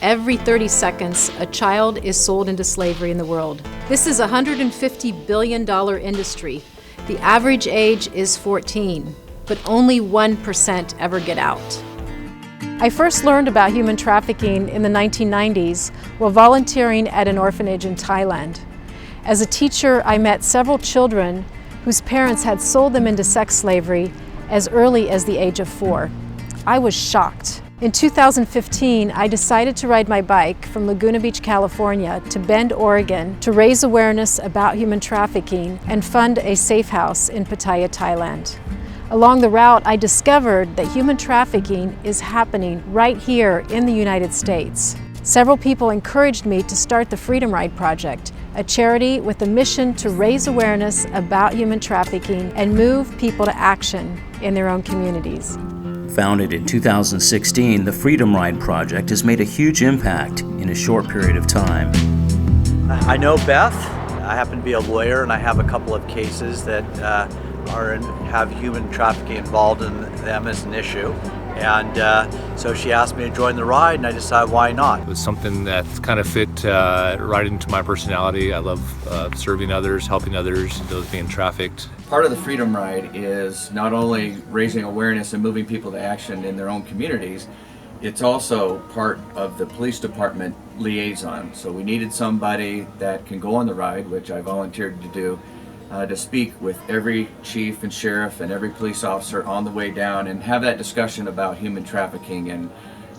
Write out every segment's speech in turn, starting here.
every 30 seconds, a child is sold into slavery in the world. This is a $150 billion industry. The average age is 14, but only 1% ever get out. I first learned about human trafficking in the 1990s while volunteering at an orphanage in Thailand. As a teacher, I met several children whose parents had sold them into sex slavery as early as the age of 4. I was shocked. In 2015, I decided to ride my bike from Laguna Beach, California to Bend, Oregon to raise awareness about human trafficking and fund a safe house in Pattaya, Thailand. Along the route, I discovered that human trafficking is happening right here in the United States. Several people encouraged me to start the Freedom Ride Project, a charity with a mission to raise awareness about human trafficking and move people to action in their own communities. Founded in 2016, the Freedom Ride Project has made a huge impact in a short period of time. I know Beth. I happen to be a lawyer, and I have a couple of cases that have human trafficking involved in them as an issue. And so she asked me to join the ride, and I decided why not. It was something that kind of fit right into my personality. I love serving others, helping others, those being trafficked. Part of the Freedom Ride is not only raising awareness and moving people to action in their own communities, it's also part of the police department liaison. So we needed somebody that can go on the ride, which I volunteered to do, to speak with every chief and sheriff and every police officer on the way down and have that discussion about human trafficking and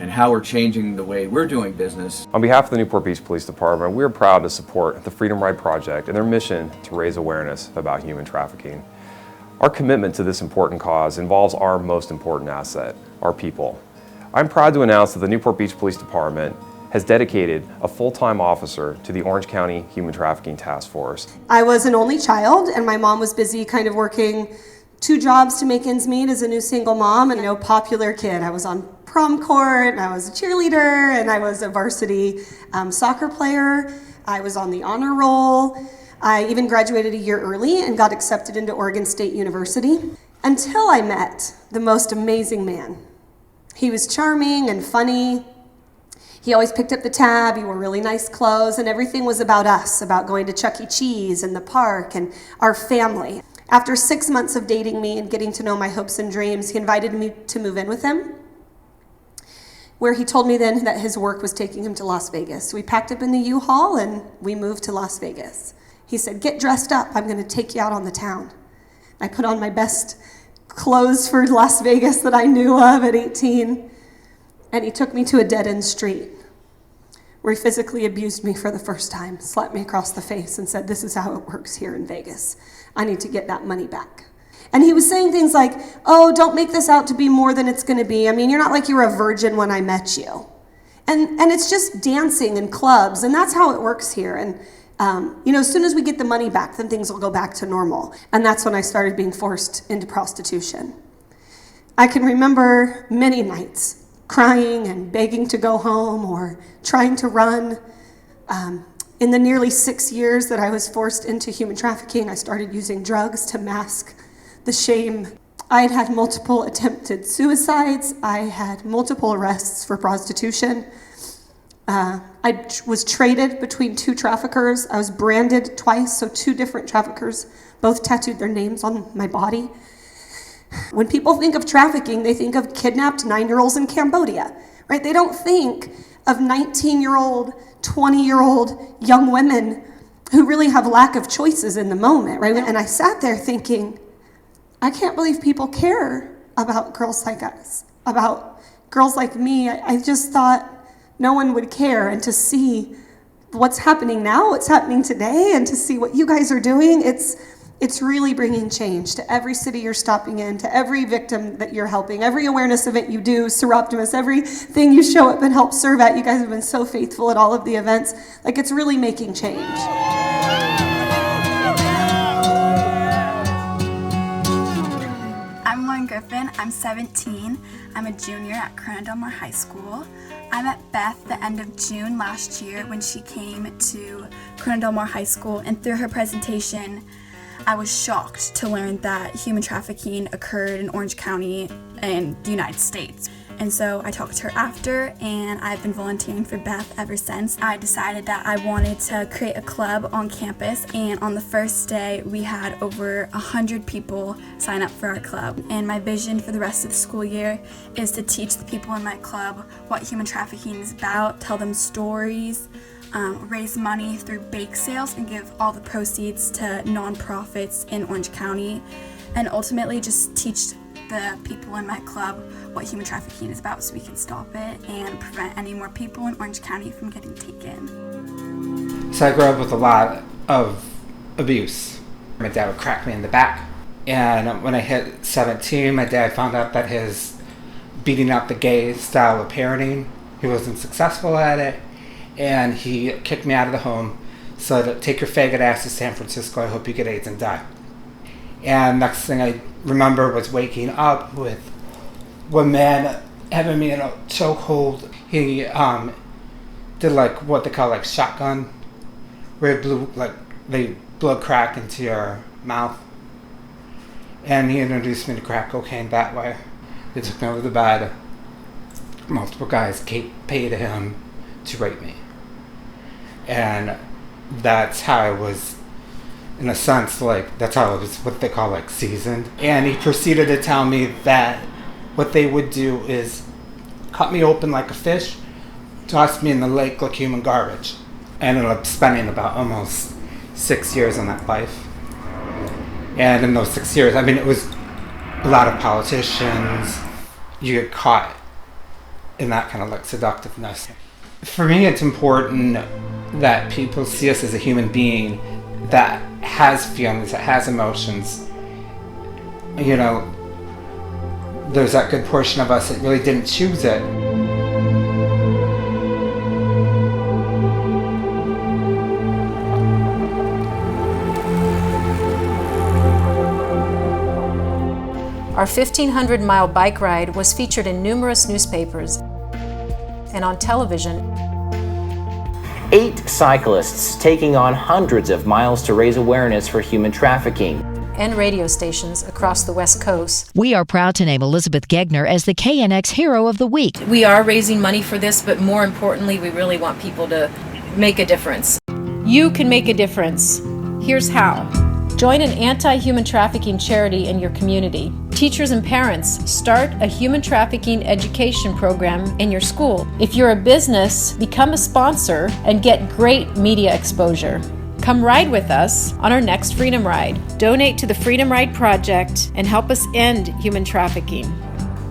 how we're changing the way we're doing business. On behalf of the Newport Beach Police Department, we are proud to support the Freedom Ride Project and their mission to raise awareness about human trafficking. Our commitment to this important cause involves our most important asset, our people. I'm proud to announce that the Newport Beach Police Department has dedicated a full-time officer to the Orange County Human Trafficking Task Force. I was an only child, and my mom was busy kind of working 2 jobs to make ends meet as a new single mom, and popular kid. I was on prom court, and I was a cheerleader, and I was a varsity soccer player. I was on the honor roll. I even graduated a year early and got accepted into Oregon State University until I met the most amazing man. He was charming and funny. He always picked up the tab, he wore really nice clothes, and everything was about us, about going to Chuck E. Cheese and the park and our family. After 6 months of dating me and getting to know my hopes and dreams, he invited me to move in with him, where he told me then that his work was taking him to Las Vegas. We packed up in the U-Haul and we moved to Las Vegas. He said, "Get dressed up, I'm gonna take you out on the town." I put on my best clothes for Las Vegas that I knew of at 18, and he took me to a dead-end street where he physically abused me for the first time, slapped me across the face and said, "This is how it works here in Vegas. I need to get that money back." And he was saying things like, "Oh, don't make this out to be more than it's gonna be. I mean, you're not like you were a virgin when I met you." And it's just dancing and clubs, and that's how it works here. And as soon as we get the money back, then things will go back to normal. And that's when I started being forced into prostitution. I can remember many nights crying and begging to go home or trying to run. In the nearly 6 years that I was forced into human trafficking, I started using drugs to mask the shame. I had had multiple attempted suicides. I had multiple arrests for prostitution. I was traded between 2 traffickers. I was branded twice, so 2 different traffickers both tattooed their names on my body. When people think of trafficking, they think of kidnapped 9-year-olds in Cambodia, right? They don't think of 19-year-old, 20-year-old young women who really have lack of choices in the moment, right? And I sat there thinking, I can't believe people care about girls like us, about girls like me. I just thought no one would care. And to see what's happening now, what's happening today, and to see what you guys are doing, it's really bringing change to every city you're stopping in, to every victim that you're helping, every awareness event you do, Sir Optimus, everything you show up and help serve at. You guys have been so faithful at all of the events. Like, it's really making change. Griffin. I'm 17. I'm a junior at Corona Del Mar High School. I met Beth the end of June last year when she came to Corona Del Mar High School, and through her presentation, I was shocked to learn that human trafficking occurred in Orange County in the United States. And so I talked to her after, and I've been volunteering for Beth ever since. I decided that I wanted to create a club on campus, and on the first day we had over 100 people sign up for our club. And my vision for the rest of the school year is to teach the people in my club what human trafficking is about, tell them stories, raise money through bake sales, and give all the proceeds to nonprofits in Orange County, and ultimately just teach the people in my club what human trafficking is about so we can stop it and prevent any more people in Orange County from getting taken. So I grew up with a lot of abuse. My dad would crack me in the back, and when I hit 17, my dad found out that his beating up the gay style of parenting, he wasn't successful at it, and he kicked me out of the home. So take your faggot ass to San Francisco, I hope you get AIDS and die. And next thing I remember was waking up with one man having me in a chokehold. He did like what they call like shotgun, where they blow crack into your mouth. And he introduced me to crack cocaine that way. They took me over the bed. Multiple guys paid him to rape me. And that's how I was, in a sense, like, that's how it was what they call like seasoned. And he proceeded to tell me that what they would do is cut me open like a fish, toss me in the lake like human garbage. I ended up spending about almost 6 years in that life. And in those 6 years, I mean, it was a lot of politicians. You get caught in that kind of like seductiveness. For me, it's important that people see us as a human being that has feelings, that has emotions. You know, there's that good portion of us that really didn't choose it. Our 1,500-mile bike ride was featured in numerous newspapers and on television. 8 cyclists taking on hundreds of miles to raise awareness for human trafficking. And radio stations across the West Coast. We are proud to name Elizabeth Gegner as the KNX Hero of the Week. We are raising money for this, but more importantly, we really want people to make a difference. You can make a difference. Here's how. Join an anti-human trafficking charity in your community. Teachers and parents, start a human trafficking education program in your school. If you're a business, become a sponsor and get great media exposure. Come ride with us on our next Freedom Ride. Donate to the Freedom Ride Project and help us end human trafficking.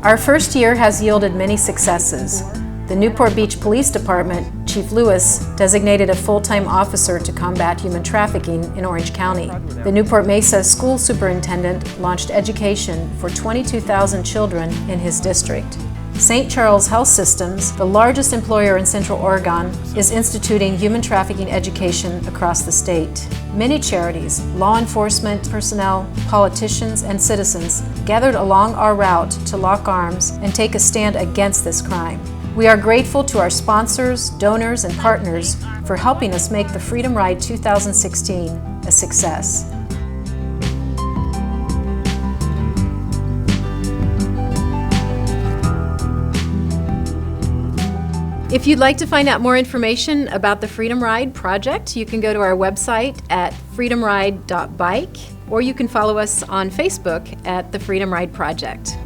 Our first year has yielded many successes. The Newport Beach Police Department, Chief Lewis, designated a full-time officer to combat human trafficking in Orange County. The Newport Mesa School Superintendent launched education for 22,000 children in his district. St. Charles Health Systems, the largest employer in Central Oregon, is instituting human trafficking education across the state. Many charities, law enforcement personnel, politicians, and citizens gathered along our route to lock arms and take a stand against this crime. We are grateful to our sponsors, donors, and partners for helping us make the Freedom Ride 2016 a success. If you'd like to find out more information about the Freedom Ride Project, you can go to our website at freedomride.bike, or you can follow us on Facebook at the Freedom Ride Project.